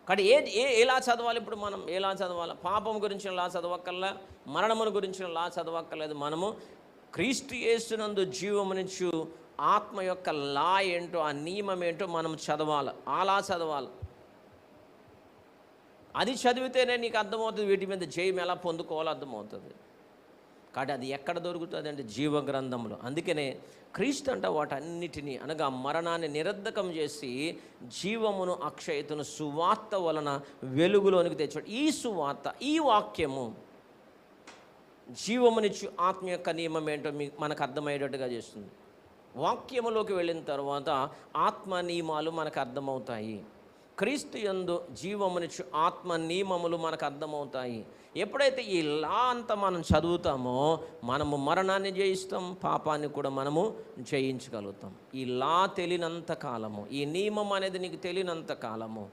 కానీ ఎలా చదవాలి? ఇప్పుడు మనం ఎలా చదవాలి? పాపం గురించి లా చదవక్కర్లా, మరణమును గురించి లా చదవక్కర్లేదు. మనము క్రీస్తు యేసునందు జీవమునిచ్చు ఆత్మ యొక్క లా ఏంటో, ఆ నియమం ఏంటో మనం చదవాలి. అలా చదవాలి. అది చదివితేనే నీకు అర్థమవుతుంది వీటి మీద జయం ఎలా పొందుకోవాలో అర్థమవుతుంది. కాబట్టి అది ఎక్కడ దొరుకుతుంది అంటే జీవ గ్రంథంలో. అందుకనే క్రీస్తు అంట వాటన్నిటినీ అనగా మరణాన్ని నిరర్ధకం చేసి జీవమును అక్షయతను సువార్త వలన వెలుగులోనికి తెచ్చాడు. ఈ సువార్త, ఈ వాక్యము జీవమునిచ్చు ఆత్మ యొక్క నియమం ఏంటో మనకు అర్థమయ్యేటట్టుగా చేస్తుంది. వాక్యములోకి వెళ్ళిన తర్వాత ఆత్మ నియమాలు మనకు అర్థమవుతాయి. క్రీస్తు యందు జీవమునిచ్చు ఆత్మ నియమములు మనకు అర్థమవుతాయి. ఎప్పుడైతే ఈ లా అంతా మనం చదువుతామో మనము మరణాన్ని జయిస్తాం, పాపాన్ని కూడా మనము జయించగలుగుతాం. ఈ లా తెలియనంత కాలము, ఈ నియమం అనేది నీకు తెలియనంత కాలము